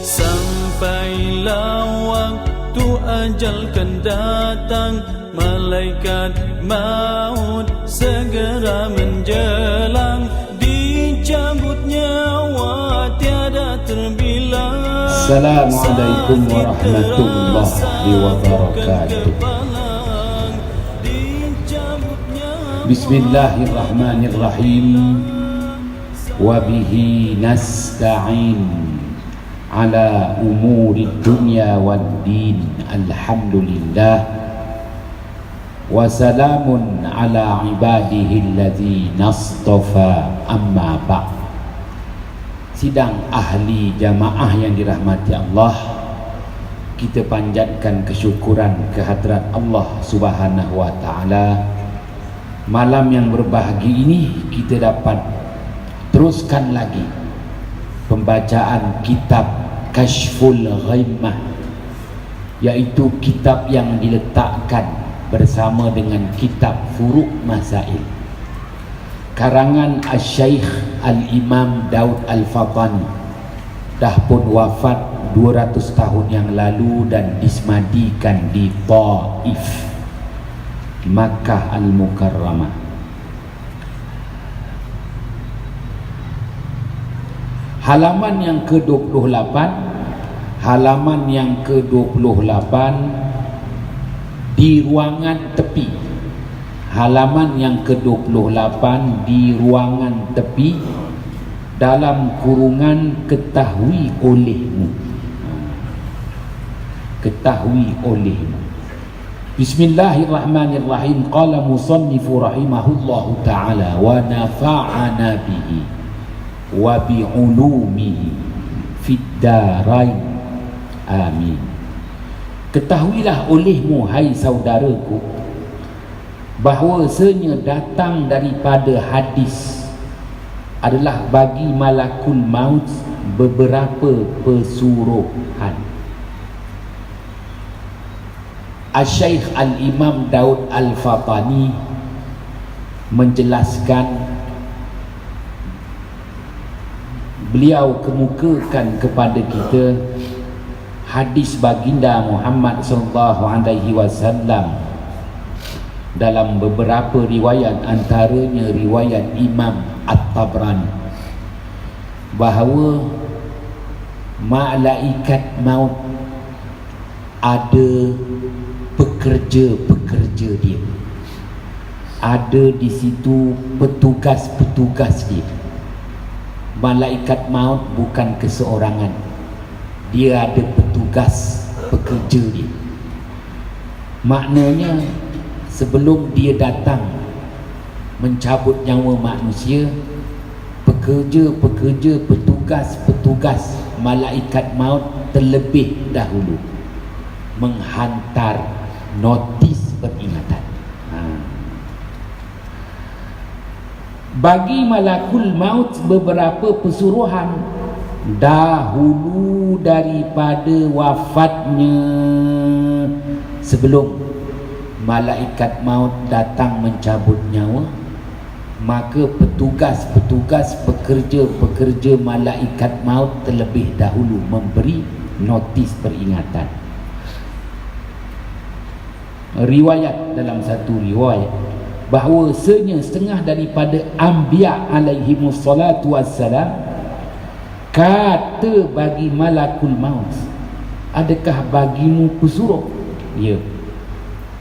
Sampailah waktu ajal kan datang, malaikat maut segera menjelang, dicabut nyawa tiada terbilang. Assalamualaikum warahmatullahi wabarakatuh. Bismillahirrahmanirrahim. Wabihi nasta'in ala umuri dunya wad din. Alhamdulillah. Wassalamun ala ibadihi alladhina astafa, amma ba'd. Sidang ahli jamaah yang dirahmati Allah, kita panjatkan kesyukuran kehadrat Allah Subhanahu wa taala. Malam yang berbahagia ini kita dapat teruskan lagi pembacaan kitab Kashful Ghaimah, yaitu kitab yang diletakkan bersama dengan kitab Furu' Masail karangan Asy-Syaikh Al-Imam Daud Al-Fatani. Dah pun wafat 200 tahun yang lalu dan dismadikan di Taif, Makkah Al-Mukarramah. Halaman yang ke-28, halaman yang ke-28 di ruangan tepi. Halaman yang ke-28 di ruangan tepi, dalam kurungan ketahui olehmu. Ketahui olehmu. Bismillahirrahmanirrahim. Qala musannifu rahimahullahu ta'ala wa nafa'ana bihi wa bi'ulumihi fid darain, amin. Ketahuilah olehmu, hai saudaraku, bahawasanya datang daripada hadis adalah bagi malakul maut beberapa pesuruhan. Asy-Syaikh Al-Imam Daud Al-Fatani menjelaskan, beliau kemukakan kepada kita hadis baginda Muhammad sallallahu alaihi wasallam dalam beberapa riwayat, antaranya riwayat Imam At-Tabrani, bahawa malaikat maut ada pekerja-pekerja dia, ada di situ petugas-petugas dia. Malaikat maut bukan keseorangan, dia ada petugas pekerja dia. Maknanya sebelum dia datang mencabut nyawa manusia, pekerja-pekerja, petugas-petugas malaikat maut terlebih dahulu menghantar notis peringatan. Bagi malakul maut beberapa pesuruhan dahulu daripada wafatnya. Sebelum malaikat maut datang mencabut nyawa, maka petugas-petugas, pekerja-pekerja malaikat maut terlebih dahulu memberi notis peringatan. Riwayat, dalam satu riwayat, bahawasanya setengah daripada anbiya alaihimus salatu wassalam kata bagi malakul maut, adakah bagimu pesuruh? Ya.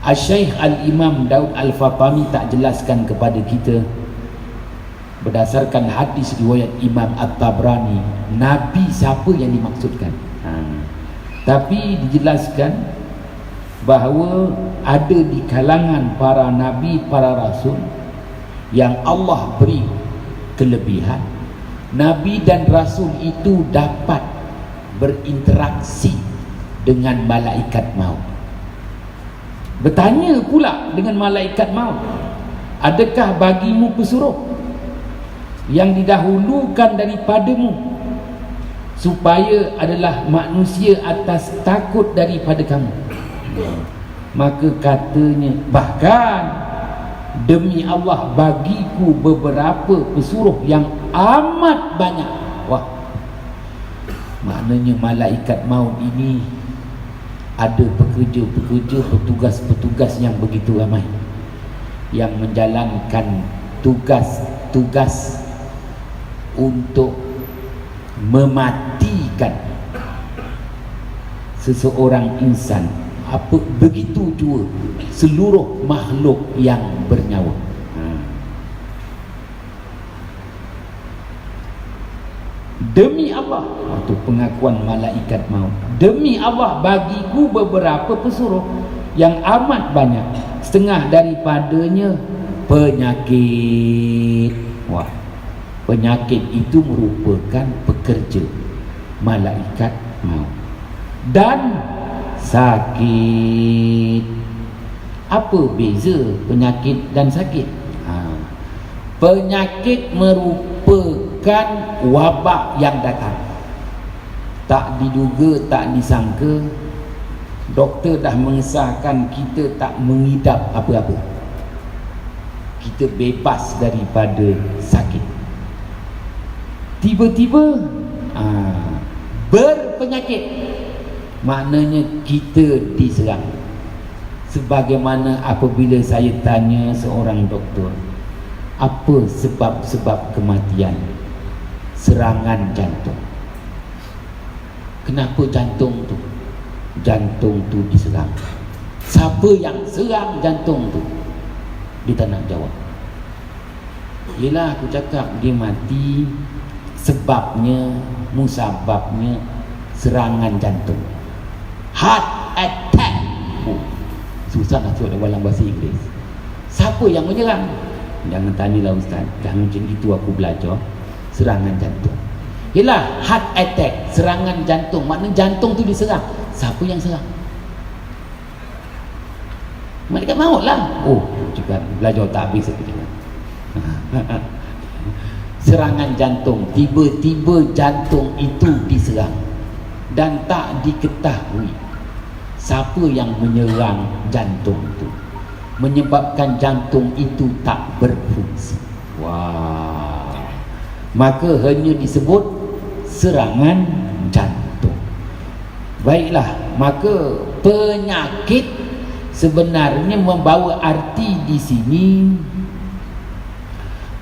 Asy-Syaikh Al-Imam Daud Al-Fatani tak jelaskan kepada kita berdasarkan hadis riwayat Imam At-Tabrani Nabi siapa yang dimaksudkan. Tapi dijelaskan bahawa ada di kalangan para Nabi, para Rasul yang Allah beri kelebihan. Nabi dan Rasul itu dapat berinteraksi dengan malaikat maut. Bertanya pula dengan malaikat maut, adakah bagimu pesuruh yang didahulukan daripadamu, supaya adalah manusia atas takut daripada kamu? Maka katanya, bahkan demi Allah bagiku beberapa pesuruh yang amat banyak. Wah, Maknanya malaikat maut ini ada pekerja-pekerja, petugas-petugas yang begitu ramai yang menjalankan tugas-tugas untuk mematikan seseorang insan. Apa begitu juga seluruh makhluk yang bernyawa. Demi Allah, itu pengakuan malaikat maut. Demi Allah, bagiku beberapa pesuruh yang amat banyak, setengah daripadanya penyakit. Wah, penyakit itu merupakan pekerja malaikat maut. Dan sakit. Apa beza penyakit dan sakit? Penyakit merupakan wabak yang datang, tak diduga, tak disangka. Doktor dah mengesahkan kita tak mengidap apa-apa, kita bebas daripada sakit. Tiba-tiba berpenyakit, maknanya kita diserang. Sebagaimana apabila saya tanya seorang doktor, apa sebab-sebab kematian? Serangan jantung. Kenapa jantung tu? Jantung tu diserang. Siapa yang serang jantung tu? Dia tak nak jawab. Yelah, aku cakap dia mati sebabnya, musababnya serangan jantung, heart attack. Susah nak sebut dalam bahasa Inggeris. Siapa yang menyerang? Jangan tanyalah ustaz, dah macam itu aku belajar. Serangan jantung. Yelah, heart attack, serangan jantung, maknanya jantung tu diserang. Siapa yang serang? Malaikat maut lah. Oh, juga belajar tak habis aku cakap. Serangan jantung, tiba-tiba jantung itu diserang dan tak diketahui siapa yang menyerang jantung itu, menyebabkan jantung itu tak berfungsi. Wah, maka hanya disebut serangan jantung. Baiklah, maka penyakit sebenarnya membawa arti di sini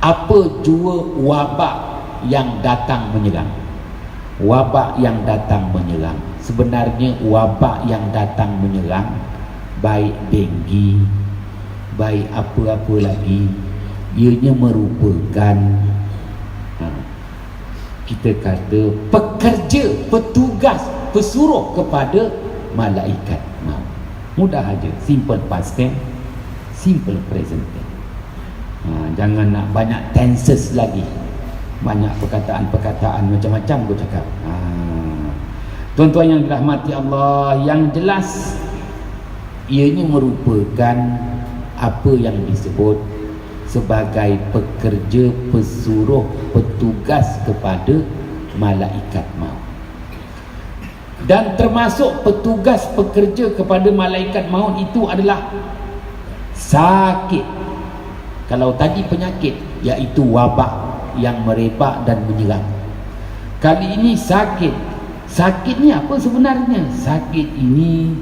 apa jua wabak yang datang menyerang. Wabak yang datang menyerang, sebenarnya wabak yang datang menyerang, baik denggi, baik apa-apa lagi, ianya merupakan kita kata pekerja, petugas, pesuruh kepada malaikat maut. Mudah aja, simple past tense, simple present tense. Jangan nak banyak tenses lagi, banyak perkataan-perkataan macam-macam aku cakap. Tuan-tuan yang dirahmati Allah, yang jelas ianya merupakan apa yang disebut sebagai pekerja, pesuruh, petugas kepada malaikat maut. Dan termasuk petugas pekerja kepada malaikat maut itu adalah sakit. Kalau tadi penyakit, iaitu wabak yang merebak dan menyerang. Kali ini sakit. Sakit ni apa sebenarnya? Sakit ini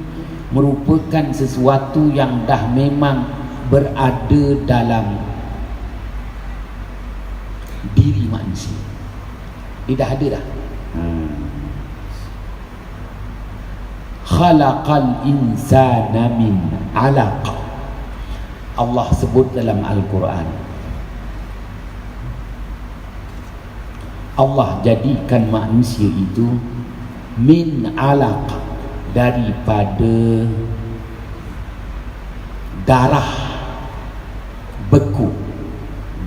merupakan sesuatu yang dah memang berada dalam diri manusia. Dia dah ada dah. Khalaqal insana min 'alaq. Allah sebut dalam Al-Quran, Allah jadikan manusia itu min 'alaq, daripada darah beku,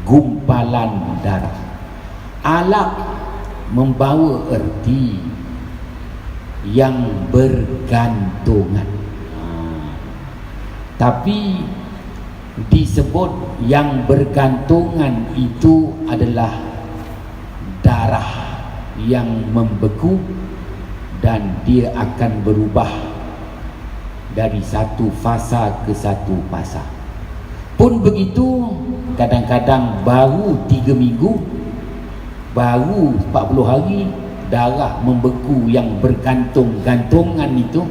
gumpalan darah. Alaq membawa erti yang bergantungan, tapi disebut yang bergantungan itu adalah darah yang membeku dan dia akan berubah dari satu fasa ke satu fasa. Pun begitu, kadang-kadang baru 3 minggu, baru 40 hari darah membeku yang bergantung-gantungan itu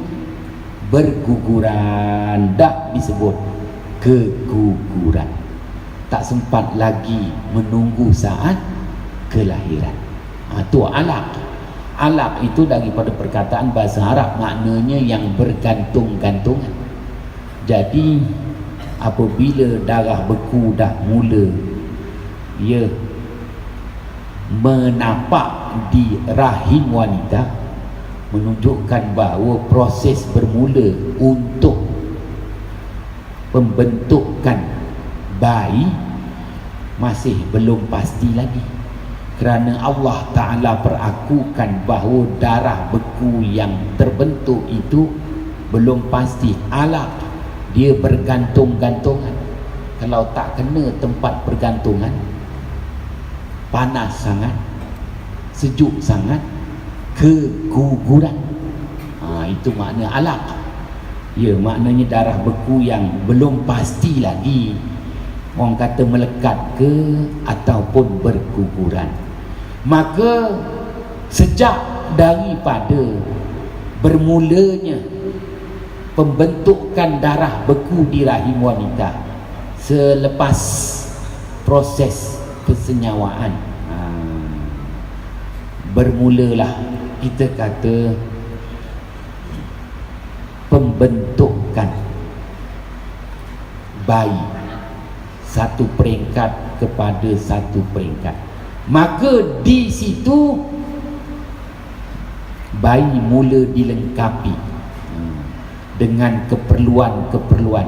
berguguran, dah disebut keguguran. Tak sempat lagi menunggu saat kelahiran. Itu alaq. Alaq itu daripada perkataan bahasa Arab, maknanya yang bergantung-gantungan. Jadi apabila darah beku dah mula menapak di rahim wanita, menunjukkan bahawa proses bermula untuk pembentukan bayi masih belum pasti lagi, kerana Allah Ta'ala perakukan bahawa darah beku yang terbentuk itu belum pasti. Alaq, dia bergantung-gantungan. Kalau tak kena tempat pergantungan, panas sangat, sejuk sangat, keguguran. Itu makna alaq. Maknanya darah beku yang belum pasti lagi, orang kata melekat ke ataupun berguguran. Maka sejak daripada bermulanya pembentukan darah beku di rahim wanita, selepas proses kesenyawaan, bermulalah kita kata pembentukan bayi satu peringkat kepada satu peringkat. Maka di situ bayi mula dilengkapi dengan keperluan-keperluan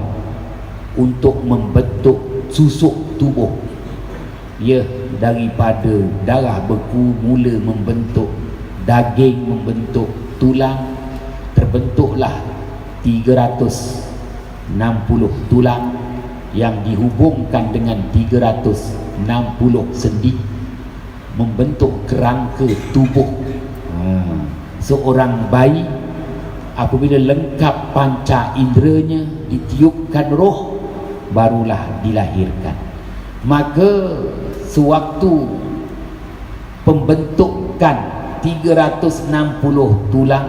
untuk membentuk susuk tubuh. Daripada darah beku mula membentuk daging, membentuk tulang, terbentuklah 360 tulang yang dihubungkan dengan 360 sendi, membentuk kerangka tubuh. Seorang bayi apabila lengkap panca inderanya, ditiupkan roh, barulah dilahirkan. Maka sewaktu pembentukan 360 tulang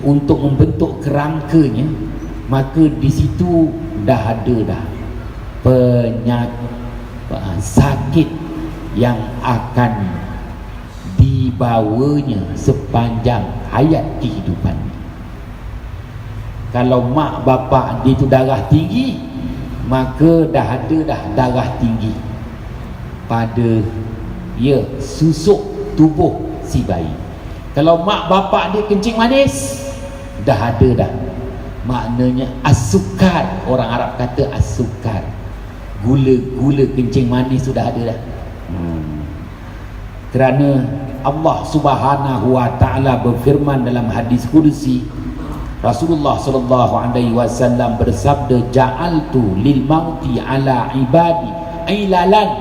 untuk membentuk kerangkanya, maka di situ dah ada penyakit, sakit yang akan dibawanya sepanjang hayat kehidupannya. Kalau mak bapak dia tu darah tinggi, maka dah ada darah tinggi pada susuk tubuh si bayi. Kalau mak bapak dia kencing manis, dah ada maknanya as-sukar. Orang Arab kata as-sukar, gula kencing manis sudah ada dah. Kerana Allah Subhanahu wa taala berfirman dalam hadis qudsi, Rasulullah sallallahu alaihi wasallam bersabda, ja'altu lil mauti ala ibadi ailalan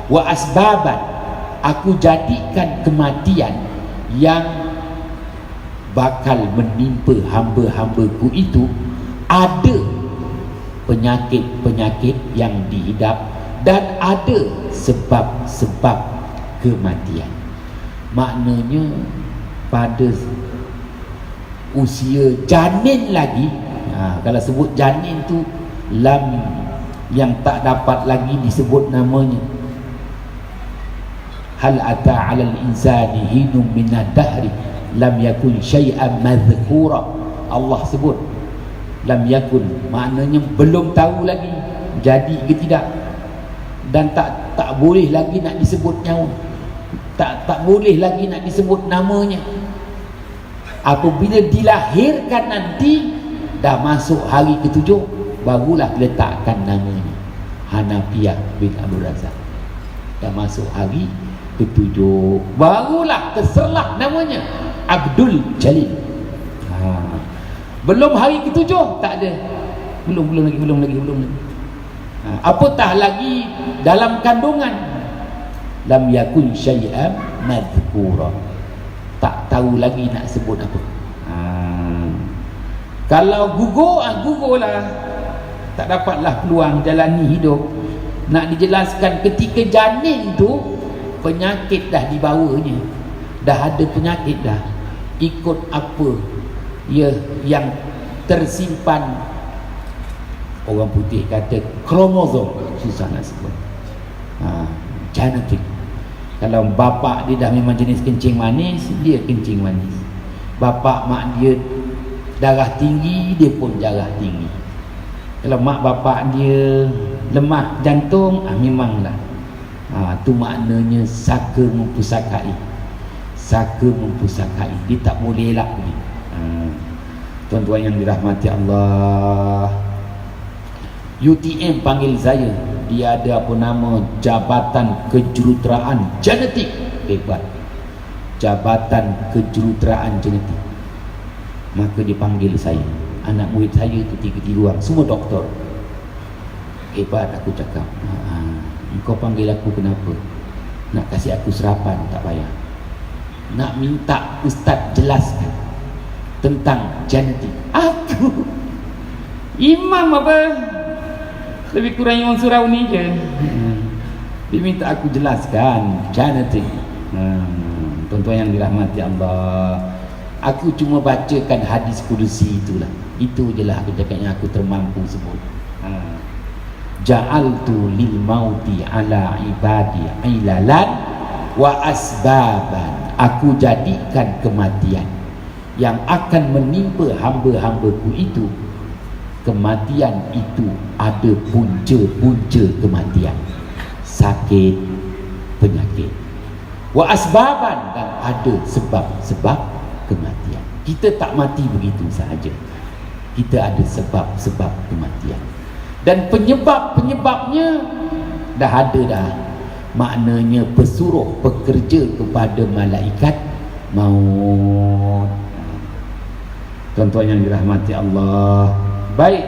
wa asbaban. Aku jadikan kematian yang bakal menimpa hamba-hambaku itu ada penyakit-penyakit yang dihidap dan ada sebab-sebab kematian. Maknanya pada usia janin lagi, kalau sebut janin tu lam yang tak dapat lagi disebut namanya. Hal ata 'alal insani hinum minad dahri lam yakun syai'an madhkura. Allah sebut lam yakun, maknanya belum tahu lagi jadi ke tidak, dan tak boleh lagi nak disebut nyawa, tak boleh lagi nak disebut namanya. Apabila dilahirkan nanti dah masuk hari ke-7, barulah letakkan namanya Hanafiyah bin Abdul Razak. Dah masuk hari ke-7, barulah terserlah namanya Abdul Jalil. Belum hari ke-7 tak ada, belum lagi. Apatah lagi dalam kandungan, lam yakun syai'an madhkura, tak tahu lagi nak sebut apa. Kalau gugurlah, tak dapatlah peluang jalani hidup. Nak dijelaskan ketika janin tu penyakit dah dibawanya, dah ada penyakit dah, ikut apa ya yang tersimpan, orang putih kata kromosom, susah nak sebut, genetik. Kalau bapa dia dah memang jenis kencing manis, dia kencing manis. Bapa mak dia darah tinggi, dia pun darah tinggi. Kalau mak bapa dia lemah jantung, memanglah tu maknanya saka mempusakai. Saka mempusakai, dia tak boleh elak lagi. Tuan-tuan yang dirahmati Allah, UTM panggil saya, dia ada apa nama, Jabatan Kejuruteraan Genetik. Hebat, Jabatan Kejuruteraan Genetik. Maka dia panggil saya. Anak murid saya tu 3 orang, semua doktor. Hebat, aku cakap, engkau panggil aku kenapa? Nak kasih aku serapan? Tak payah. Nak minta ustaz jelaskan tentang genetik. Aku imam apa, lebih kurang imam surau ni je. Dia minta aku jelaskan genetik. Tuan-tuan yang dirahmati Allah, aku cuma bacakan hadis kudusi itulah. Itu je lah aku cakap yang aku termampu sebut. Ja'altu lil mauti ala ibadi ilalan wa asbaban. Aku jadikan kematian yang akan menimpa hamba-hambaku itu, kematian itu ada punca-punca kematian, sakit, penyakit. Wa asbaban, dan ada sebab-sebab kematian. Kita tak mati begitu sahaja, kita ada sebab-sebab kematian. Dan penyebab-penyebabnya dah ada dah. Maknanya pesuruh pekerja kepada malaikat maut. Tuan-tuan yang dirahmati Allah, baik.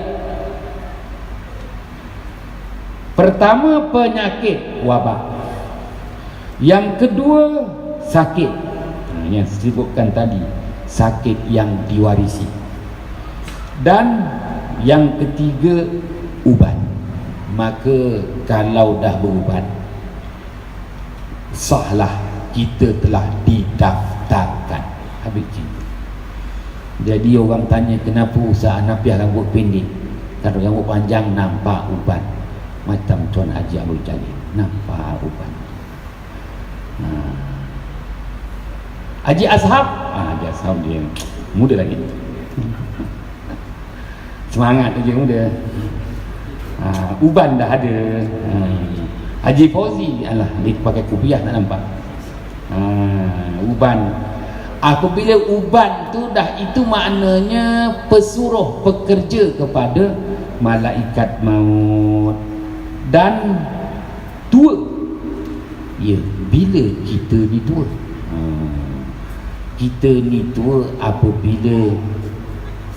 Pertama penyakit wabak. Yang kedua sakit. Yang disebutkan tadi, sakit yang diwarisi. Dan yang ketiga ubat. Maka kalau dah berubat, sahlah kita telah didaftarkan. Habis cerita. Jadi orang tanya, kenapa usaha Nafiah rambut pendek? Kalau rambut panjang nampak uban. Macam Tuan Haji Abdul Jalil, nampak uban. Haji Ashab, Haji Ashab dia muda lagi, semangat dia muda. Uban dah ada. Haji Fauzi, alah, dia pakai kopiah tak nampak. Uban. Apabila uban tu dah, itu maknanya pesuruh pekerja kepada malaikat maut. Dan tua. Ya, bila kita ni tua? Kita ni tua apabila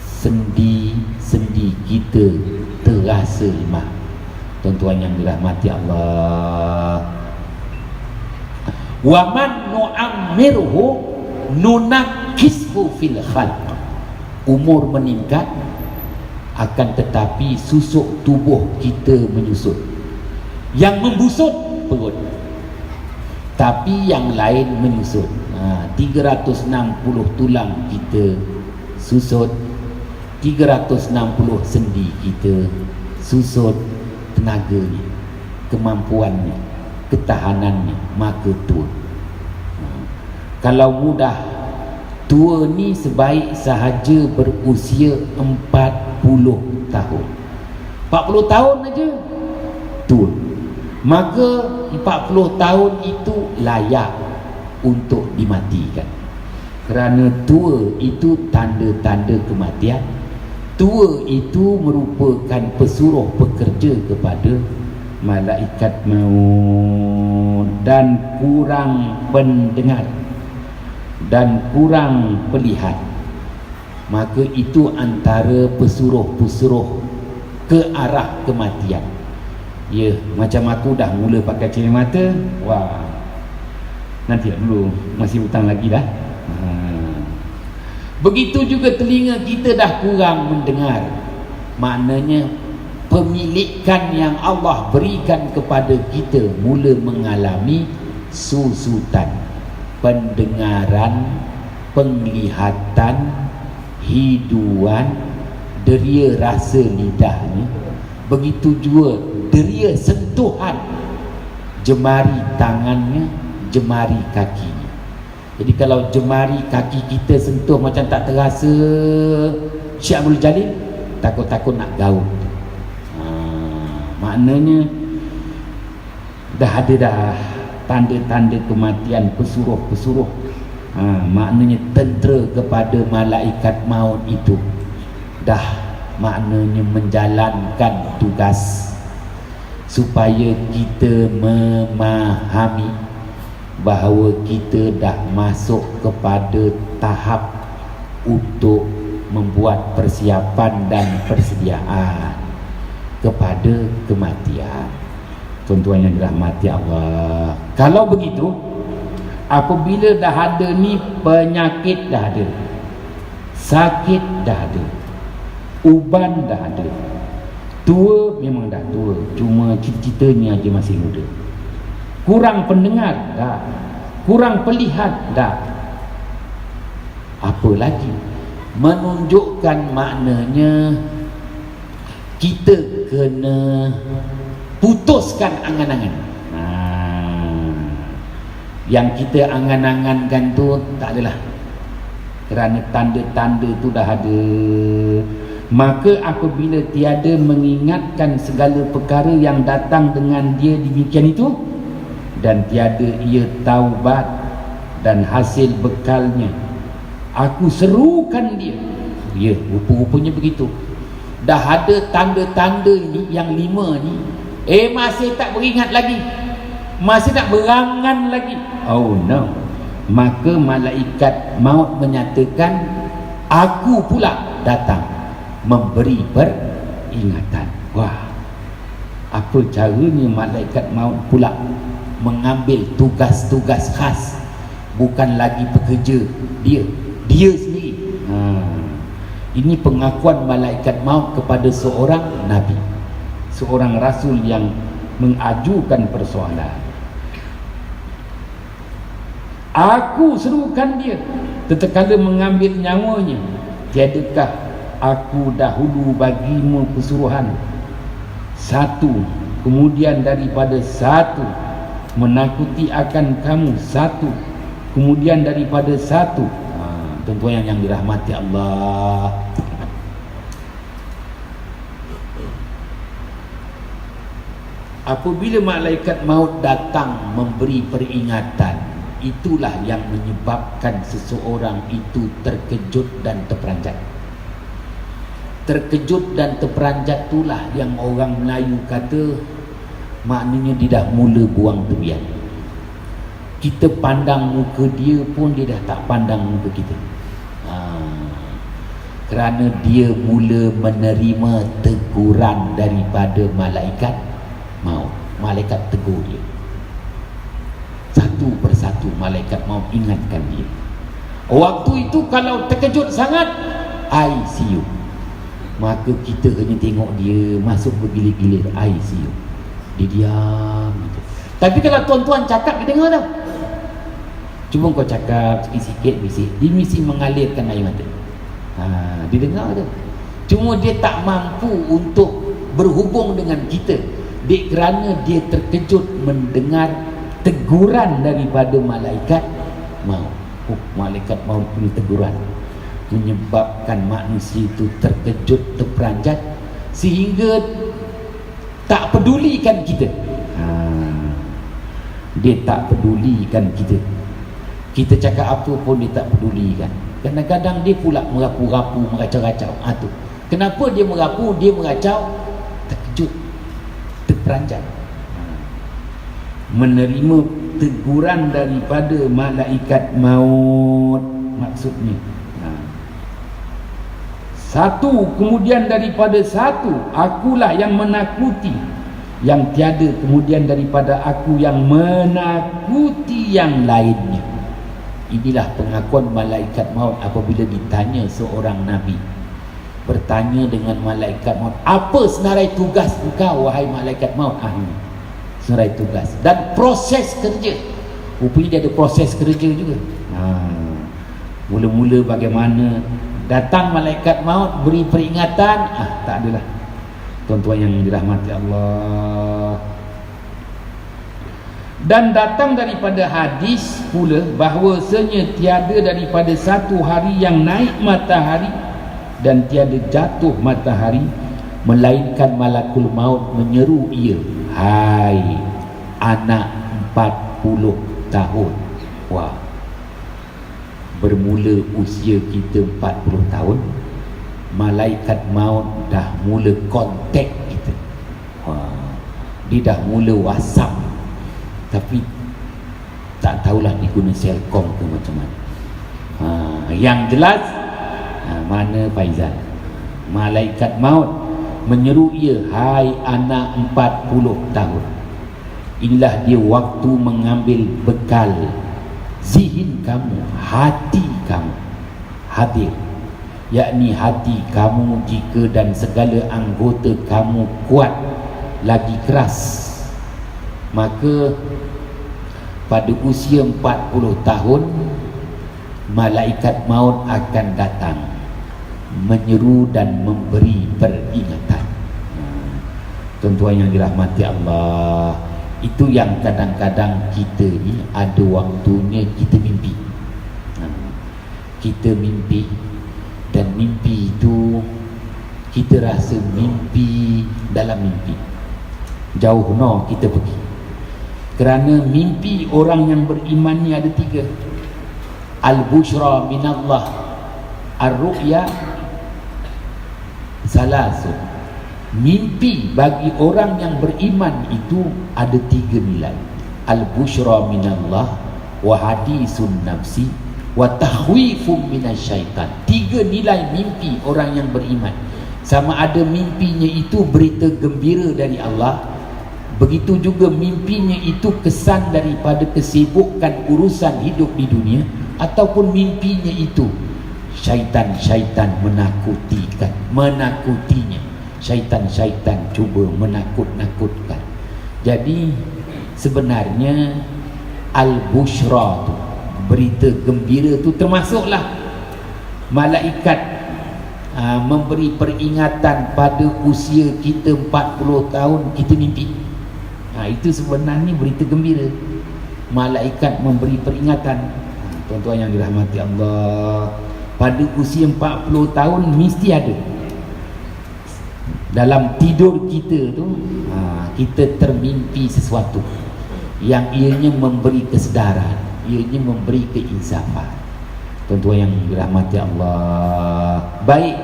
sendi-sendi kita terasa lemah. Tuan-tuan yang dirahmati Allah, wa man nu'ammirhu nunakishu fil khalq. Umur meningkat, akan tetapi susuk tubuh kita menyusut. Yang membusut perut, tapi yang lain menyusut. 360 tulang kita susut, 360 sendi kita susut, tenaganya, kemampuannya, ketahanannya, maka tua. Kalau mudah, tua ni sebaik sahaja berusia 40 tahun. 40 tahun aja tua. Maka 40 tahun itu layak untuk dimatikan. Kerana tua itu tanda-tanda kematian. Tua itu merupakan pesuruh pekerja kepada malaikat maut. Dan kurang pendengar dan kurang pelihat, maka itu antara pesuruh-pesuruh ke arah kematian. Ya, macam aku dah mula pakai cermin mata, wah, nanti dulu, masih hutang lagi dah. Begitu juga telinga kita dah kurang mendengar. Maknanya pemilikan yang Allah berikan kepada kita mula mengalami susutan. pendengaran, penglihatan, hiduan, deria rasa lidahnya, begitu juga deria sentuhan jemari tangannya, jemari kakinya. Jadi kalau jemari kaki kita sentuh macam tak terasa, Syekh Abdul Jalil takut-takut nak gaul. Maknanya dah ada dah tanda-tanda kematian, pesuruh-pesuruh. Maknanya tentera kepada malaikat maut itu dah maknanya menjalankan tugas supaya kita memahami bahawa kita dah masuk kepada tahap untuk membuat persiapan dan persediaan kepada kematian. Tuan-tuan yang dirahmati Allah, kalau begitu, apabila dah ada ni penyakit dah ada, sakit dah ada, uban dah ada, tua memang dah tua, cuma cita-citanya aja masih muda, kurang pendengar dah, kurang pelihat dah, apa lagi menunjukkan maknanya kita kena putuskan angan-angan. Yang kita angan-angankan tu tak adalah, kerana tanda-tanda tu dah ada. Maka apabila tiada mengingatkan segala perkara yang datang dengan dia demikian itu, dan tiada ia taubat dan hasil bekalnya, aku serukan dia. Ya, rupa-rupanya begitu. Dah ada tanda-tanda ni, yang 5 ni, masih tak beringat lagi, masih tak berangan lagi. Oh no. Maka malaikat maut menyatakan, aku pula datang memberi peringatan. Wah, apa caranya malaikat maut pula mengambil tugas-tugas khas, bukan lagi pekerja dia sendiri. Ini pengakuan malaikat maut kepada seorang nabi, seorang rasul yang mengajukan persoalan. Aku serukan dia tatkala mengambil nyawanya, tiadakah aku dahulu bagimu kesuruhan satu, kemudian daripada satu menakuti akan kamu satu, kemudian daripada satu. Tuan-tuan yang dirahmati Allah, apabila malaikat maut datang memberi peringatan, itulah yang menyebabkan seseorang itu terkejut dan terperanjat. Terkejut dan terperanjat itulah yang orang Melayu kata, maknanya dia dah mula buang tebiat. Kita pandang muka dia pun dia dah tak pandang muka kita. Kerana dia mula menerima teguran daripada malaikat maut. Malaikat tegur dia. Satu persatu malaikat maut ingatkan dia. Waktu itu kalau terkejut sangat, ICU. Maka kita hanya tengok dia masuk bergilir-gilir ICU. Dia diam gitu. Tapi kalau tuan-tuan cakap, dia dengar tau. Cuma kau cakap sikit-sikit bisik, dia mesti mengalirkan air mata. Dia dengar tu. Cuma dia tak mampu untuk berhubung dengan kita, kerana dia terkejut mendengar teguran daripada malaikat maut. Malaikat maut punya teguran menyebabkan manusia itu terkejut, terperanjat, sehingga tak pedulikan kita. Dia tak pedulikan kita. Kita cakap apa pun dia tak pedulikan. Kadang-kadang dia pula merapu-rapu, meracau-racau. Tu. Kenapa dia merapu, dia meracau? Terkejut, terperanjat. Menerima teguran daripada malaikat maut maksudnya. Satu, kemudian daripada satu, akulah yang menakuti, yang tiada kemudian daripada aku yang menakuti yang lainnya. Inilah pengakuan malaikat maut apabila ditanya seorang nabi, bertanya dengan malaikat maut, apa senarai tugas engkau wahai malaikat maut? Senarai tugas dan proses kerja Rupanya dia ada proses kerja juga. Mula-mula bagaimana datang malaikat maut beri peringatan, tak adalah. Tuan-tuan yang dirahmati Allah. Dan datang daripada hadis pula bahawasanya tiada daripada satu hari yang naik matahari dan tiada jatuh matahari melainkan malakul maut menyeru ia, hai anak 40 tahun. Wah, bermula usia kita 40 tahun, malaikat maut dah mula kontak kita. Dia dah mula WhatsApp, tapi tak tahulah dia guna Selcom ke macam mana. Yang jelas, mana Faizal, malaikat maut menyeru ia, hai anak 40 tahun. Inilah dia waktu mengambil bekal zihin kamu, hati kamu hadir, yakni hati kamu jika dan segala anggota kamu kuat lagi keras, maka pada usia 40 tahun malaikat maut akan datang menyeru dan memberi peringatan. Tuan-tuan yang dirahmati Allah, itu yang kadang-kadang kita ni ada waktunya kita mimpi. Kita mimpi, dan mimpi itu kita rasa mimpi dalam mimpi. Jauh no kita pergi. Kerana mimpi orang yang beriman ni ada 3. Al-bushra minallah, ar-ru'ya salasun. Mimpi bagi orang yang beriman itu ada 3 nilai. Al-bushra minallah, wa hadisun nafsi, wa tahwifun minasyaitan. 3 nilai mimpi orang yang beriman. Sama ada mimpinya itu berita gembira dari Allah, begitu juga mimpinya itu kesan daripada kesibukan urusan hidup di dunia, ataupun mimpinya itu syaitan-syaitan menakutinya. Syaitan-syaitan cuba menakut-nakutkan. Jadi sebenarnya al-bushra tu, berita gembira tu, termasuklah malaikat memberi peringatan pada usia kita 40 tahun kita mimpi. Itu sebenarnya berita gembira. Malaikat memberi peringatan. Tuan-tuan yang dirahmati Allah, pada usia 40 tahun mesti ada. Dalam tidur kita tu, kita termimpi sesuatu yang ianya memberi kesedaran, ianya memberi keinsafan. Tuan-tuan yang dirahmati Allah, baik,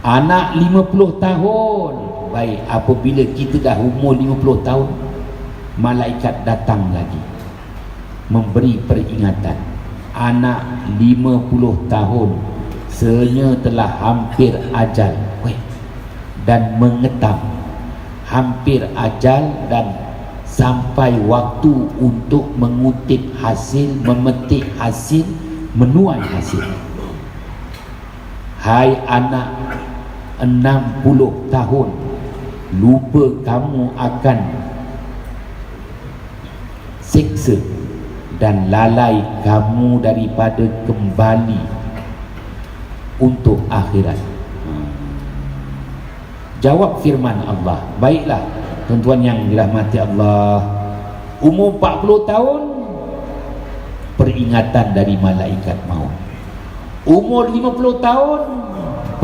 anak 50 tahun, baik, apabila kita dah umur 50 tahun, malaikat datang lagi memberi peringatan. Anak 50 tahun sebenarnya telah hampir ajal dan mengetam, hampir ajal dan sampai waktu untuk mengutip hasil, memetik hasil, menuai hasil. Hai anak 60 tahun, lupa kamu akan siksa dan lalai kamu daripada kembali untuk akhirat. Jawab firman Allah. Baiklah tuan-tuan yang dirahmati Allah, umur 40 tahun peringatan dari malaikat maut. Umur 50 tahun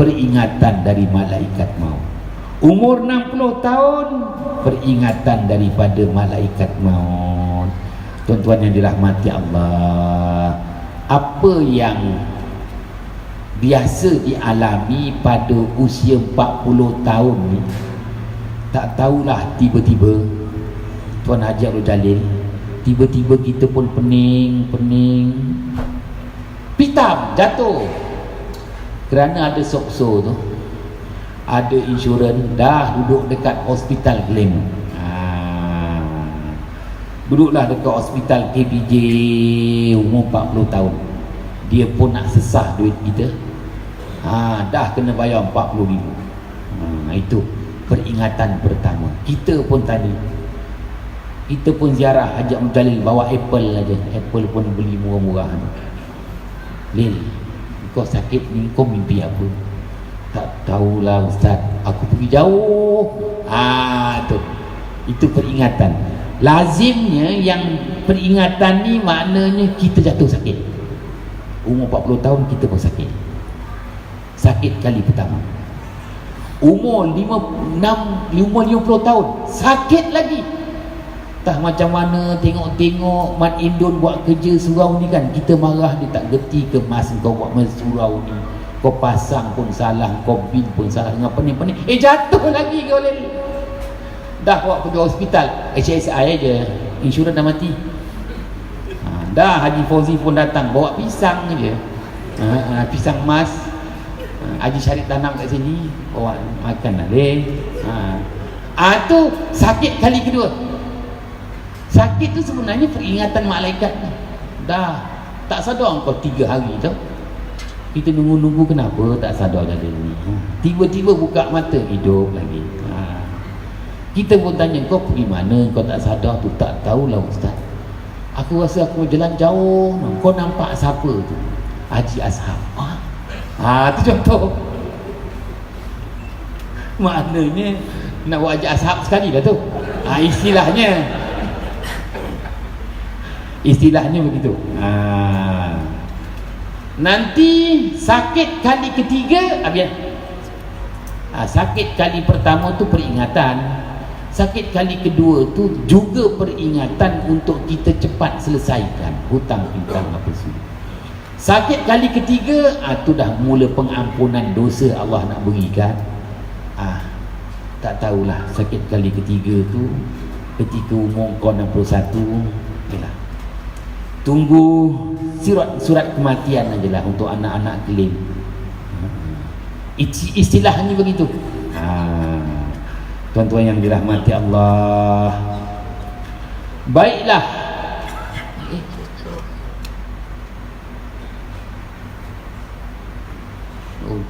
peringatan dari malaikat maut. Umur 60 tahun peringatan daripada malaikat maut. Tuan-tuan yang dirahmati Allah, apa yang biasa dialami pada usia 40 tahun ni, tak tahulah tiba-tiba Tuan Haji Abdul Jalil, tiba-tiba kita pun pening, pitam, jatuh. Kerana ada sokso tu, ada insurans, dah duduk dekat hospital claim. Duduklah dekat hospital KPJ umur 40 tahun. Dia pun nak sesah duit kita. Dah kena bayar 40,000. Itu peringatan pertama. Kita pun tadi Kita pun ziarah Haji Abdul Jalil, bawa apple aja. Apple pun beli murah-murah. Lil, kau sakit ni, kau mimpi apa? Tak tahulah Ustaz, aku pergi jauh. Tu. Itu peringatan. Lazimnya yang peringatan ni maknanya kita jatuh sakit. Umur 40 tahun kita pun sakit. Sakit kali pertama. Umur 50 tahun sakit lagi. Tak macam mana tengok-tengok Mat Indon buat kerja surau ni kan, kita marah dia tak gerti ke mas kau buat surau ni. Kau pasang pun salah, kau bin pun salah, dengan pening-pening. Jatuh lagi kau lari. Dah bawa pergi hospital, HSI aja, insurans dah mati. Dah Haji Fauzi pun datang, bawa pisang je. Pisang emas. Haji Syarif tanam kat sini, bawa makan lah deh. Tu sakit kali kedua. Sakit tu sebenarnya peringatan malaikat. Dah tak sadar kau 3 hari tu. Kita nunggu-nunggu kenapa tak sadar jadi ni. Tiba-tiba buka mata, hidup lagi. Kita pun tanya, kau pergi mana? Kau tak sadar tu. Tak tahulah Ustaz. Aku rasa aku jalan jauh. Kau nampak siapa tu? Haji Ashab. Tu contoh. Maknanya nak buat Haji Ashab sekali dah tu. Istilahnya begitu. Nanti sakit kali ketiga, sakit kali pertama tu peringatan. Sakit kali kedua tu juga peringatan untuk kita cepat selesaikan hutang piutang apa semua. Sakit kali ketiga, tu dah mula pengampunan dosa Allah nak berikan. Tak tahulah sakit kali ketiga tu ketika umur kau 61. Yalah. Tunggu surat kematian ajalah untuk anak-anak klaim. Istilahnya begitu. Tuan-tuan yang dirahmati Allah. Baiklah.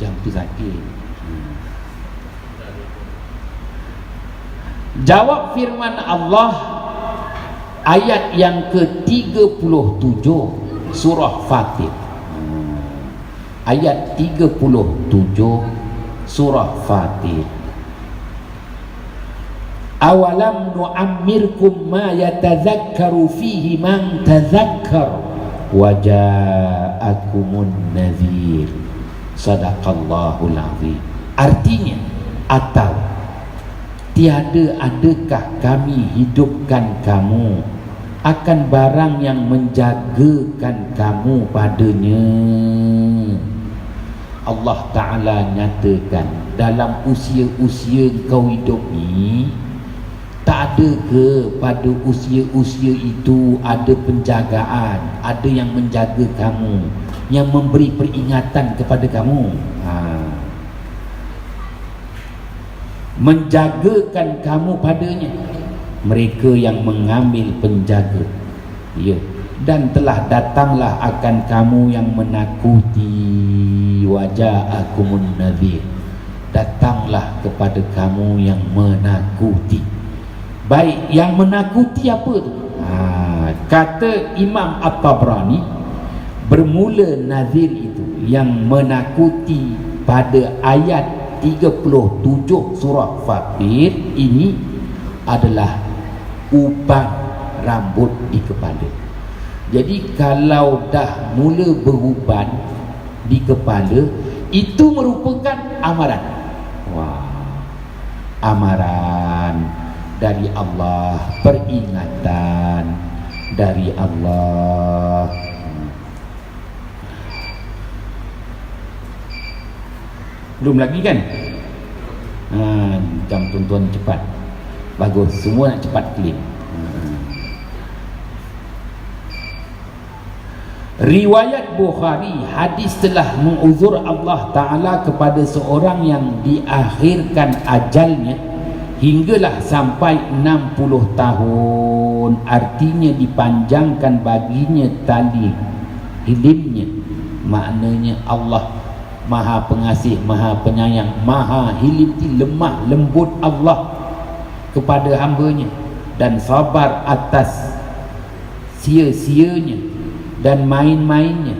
Jam tu sakit. Jawab firman Allah ayat yang ke-37 surah Fatir. Ayat 37 surah Fatir. Awalam nu'ammirkum ma yatazakkaru fihi man tazakkar wa ja'akumun nadhir. Sadaqallahul azim. Artinya, atau adakah kami hidupkan kamu akan barang yang menjagakan kamu padanya. Allah Ta'ala nyatakan dalam usia-usia kau hidup ni, tak ada ke pada usia-usia itu ada penjagaan, ada yang menjaga kamu, yang memberi peringatan kepada kamu, menjagakan kamu padanya. Mereka yang mengambil penjaga, dan telah datanglah akan kamu yang menakuti. Waja'akumun nadhir, datanglah kepada kamu yang menakuti. Baik, yang menakuti apa tu? Kata Imam At-Tabrani, bermula nadhir itu yang menakuti pada ayat 37 surah Fatir ini adalah uban rambut di kepala. Jadi kalau dah mula beruban di kepala, itu merupakan amaran. Amaran dari Allah, peringatan dari Allah. Belum lagi kan? Jam tuan-tuan cepat. Bagus, semua nak cepat clean. Riwayat Bukhari, hadis telah menguzur Allah Ta'ala kepada seorang yang diakhirkan ajalnya hinggalah sampai 60 tahun. Artinya dipanjangkan baginya tali hilimnya. Maknanya Allah Maha Pengasih, Maha Penyayang, Maha Hilim, lemah lembut Allah kepada hambanya. dan sabar atas sia-sianya dan main-mainnya,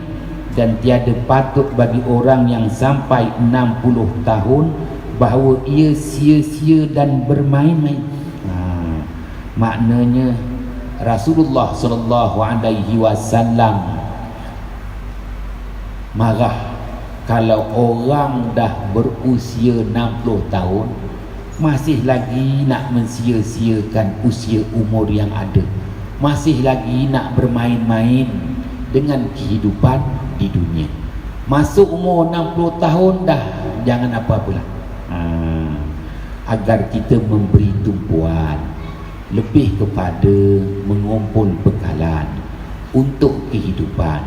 dan tiada patut bagi orang yang sampai 60 tahun bahawa ia sia-sia dan bermain-main. Maknanya Rasulullah sallallahu alaihi wasallam marah kalau orang dah berusia 60 tahun masih lagi nak mensia-siakan usia umur yang ada, masih lagi nak bermain-main dengan kehidupan di dunia. Masuk umur 60 tahun dah jangan apa-apalah. Agar kita memberi tumpuan lebih kepada mengumpul bekalan untuk kehidupan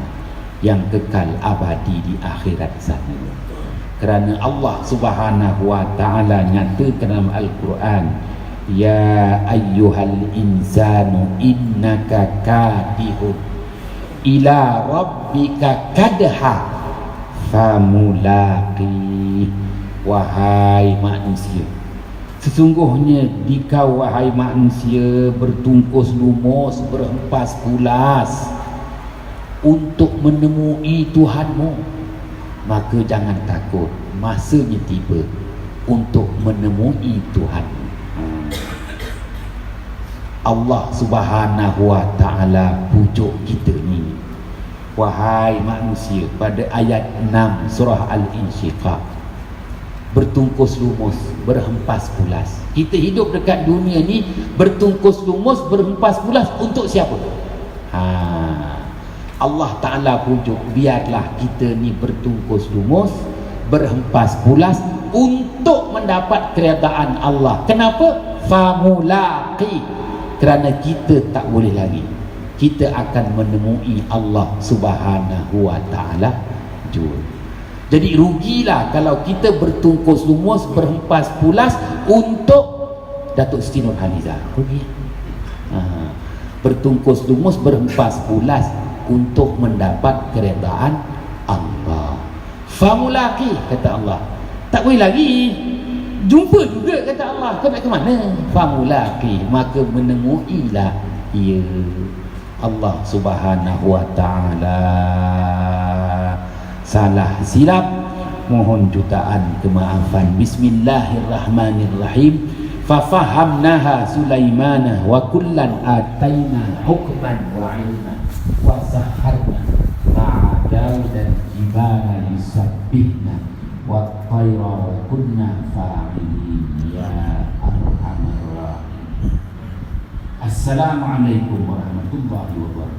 yang kekal abadi di akhirat sana. Kerana Allah Subhanahu wa taala nyatakan dalam Al-Quran, ya ayyuhal insanu innaka kadihun ila rabbika kadha famulaqi. Wahai manusia, sesungguhnya dikau wahai manusia bertungkus lumus, berhempas pulas untuk menemui Tuhanmu, maka jangan takut, masanya tiba untuk menemui Tuhan. Allah Subhanahu wa taala pujuk kita ni, wahai manusia, pada ayat 6 surah Al-Insyiqaq, bertungkus lumus, berhempas pulas. Kita hidup dekat dunia ni bertungkus lumus, berhempas pulas untuk siapa? Allah Ta'ala pujuk, biarlah kita ni bertungkus lumus, berhempas pulas untuk mendapat keredaan Allah. Kenapa? Famulaqi, kerana kita tak boleh lagi, kita akan menemui Allah Subhanahu wa Ta'ala juga. Jadi rugilah kalau kita bertungkus lumus, berhempas pulas untuk Datuk Siti Nurhalizah. Rugi. Bertungkus lumus, berhempas pulas untuk mendapat keredaan Allah. Famulaqi, kata Allah. Tak boleh lagi jumpa juga, kata Allah. Kau nak ke mana? Famulaqi, maka menemuilah ia Allah Subhanahu wa taala. Salah silap mohon jutaan kemaafan. Bismillahirrahmanirrahim. Fafahamnaha Sulaimana wa kullan ataina hukman wa ilman wa sahharna ma'a Daud dan jibala yusabbihna wa tayra wa kunna fa'ilin ya arhamar rahim. Assalamualaikum warahmatullahi wabarakatuh.